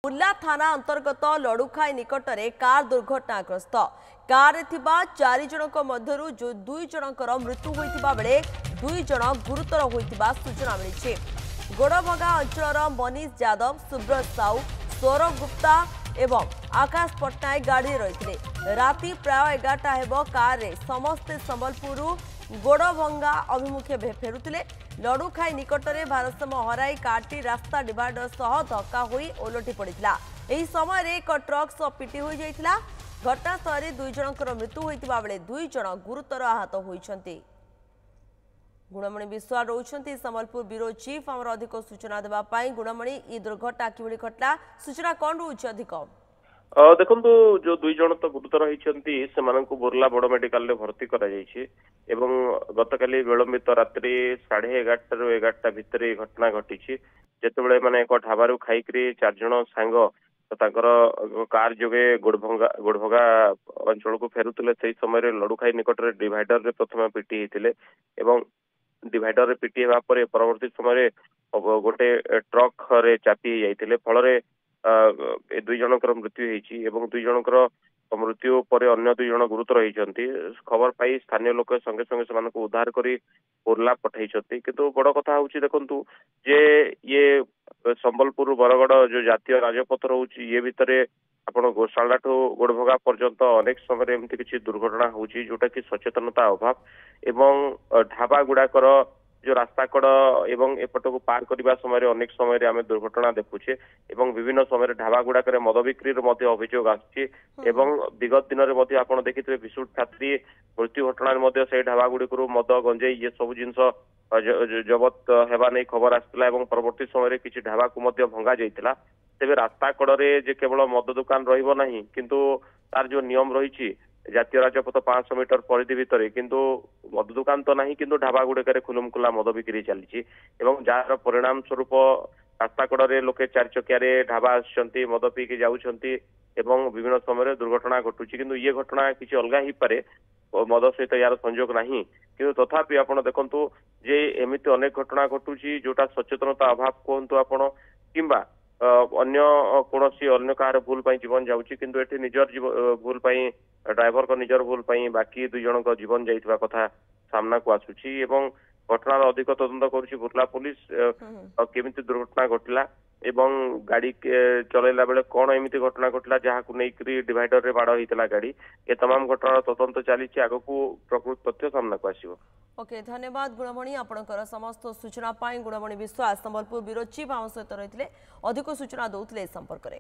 बुर्ला थाना अंतर्गत लड़ुखाई निकटरे कार दुर्घटनाग्रस्त कार चारि जनक मध्यरु जो 2 जनकर मृत्यु होइतिबा बेले 2 जन गुरुतर होइतिबा सूचना मिली। गोड़भगा अंचल मनीष यादव, सुब्रत साहू, सौरभ गुप्ता एवं आकाश पट्टनायक गाड़ी रही। राति प्राय 11टा हेब कार रे समस्ते संबलपुर गोड़भंगा अभिमुखे फेरुतिले। लड़ुखाई निकटरे भारसाम्य हराई कारटी रास्ता डिवाइडर सह धक्का होई ओलटी पड़ितला। एही समय एक ट्रक सह पिटी होई जाइतला। घटनास्थल 2 जनकर मृत्यु होइतिबा बेले 2 जन गुरुतर आहत होइछन्ति। गुणमणि विश्वास रोचंती संबलपुर ब्यूरो चीफ आमर अधिक सूचना देबा पाई। गुणमणि ई दुर्घटना किभली घटला सूचना कोन रोच अधिक? देखंतु जो 2 जन तो गुरुतर होइछन्ति सेमानंकु बोरला बड़ मेडिकल रे भर्ती करा जायछि एवं गतकाली विलंबित रात्रि 11:30 रु 11टा भितरे घटना घटिछि। जेतेबेले माने एक ढाबारु खाइकरी 4 जन सांग तो ताकर कार जोगे गोड़भगा अंचल को फेरुतले। सेही समय लड़ुखाई निकट रे डिवाइडर रे प्रथम पिटी हेतिले एवं डिवाइडर रे पिटी हेबा परे परवर्ती समय गोटे ट्रक रे चापी जाइतिले। फल रे 2 जनकर मृत्यु होइछि एवं 2 जनकर मृत्यु पर अन्य 2 जन गुरुतर होइछन्ति। खबर पाई स्थानीय लोक संगे संगे सेमानकु उद्धार करी बोरला पठाइछन्ति। किंतु बड़ कथा होउछि देखंतु जे ये संबलपुर बरगड़ जो जातीय राजपथ रहउछि ये भितरे आपण गोशाला ठो गोड़भगा पर्यंत अनेक समय एमती किछि दुर्घटना होउछि जोटा कि सचेतनता अभाव एवं ढाबा गुड़ाकर जो रास्ता कड़ एवं एपट को पार करने समय अनेक समय आम दुर्घटना देखुचे एवं विभिन्न समय ढाबा गुड़ाक मद बिक्री अभियोग आसुची एवं विगत दिन में आप देखिए विशुट छात्री मृत्यु घटना से ढाबा गुड़िक मद गंजे ये सब जिनस जबत हेबा नहीं खबर आसाला और परवर्ती समय किसी ढाबा को भंगा जाइतिला। तेबे रास्ता कड़े जे केवल मद दुकान रहिबो नाही किंतु तार जो नियम रही जातीय राजपथ 500 मीटर परिधि भितर किंतु मद दुकान तो नहीं किंतु ढाबा गुड़िक खुलम खुला मद बिक्री चली जार परिणाम स्वरूप रास्ता कड़े लोके 4 चकिया ढाबा आसुचंती मद पीकी जाउछंती एवं विभिन्न समय दुर्घटना घटुची। किंतु ये घटना किसी अलग ही पारे मद सहित यार संयोग नहीं किंतु तथापि आपण देखंतु जे एमिति अनेक घटना घटुची जोटा सचेतनता अभाव कहंतु आपण किंबा अन्य कोनोसी अन्य कार भूल पाई जीवन जाउची किंतु एठी निजर भूल पाई ड्राइवर को निजर भूल पाई बाकी 2 जन को जीवन जाइतबा कथा सामना को आसुची एवं घटनार अधिक तदंत करुची बुर्ला पुलिस केमिति दुर्घटना घटिला एवं गाड़ी चलैला बेले कौन एमिति घटना घटिला जहां नहीं डिवाइडर रे बाड़ होइतला गाड़ी ए तमाम घटनार तदंत चली आगो को प्रकृत तथ्य सामना को आसीबो। ओके धन्यवाद गुणमणि आपणकर समस्त सूचना पाई। गुणमणि विश्वास संबलपुर ब्यूरो चीफ आम सहित रही अधिक सूचना दौले संपर्क में।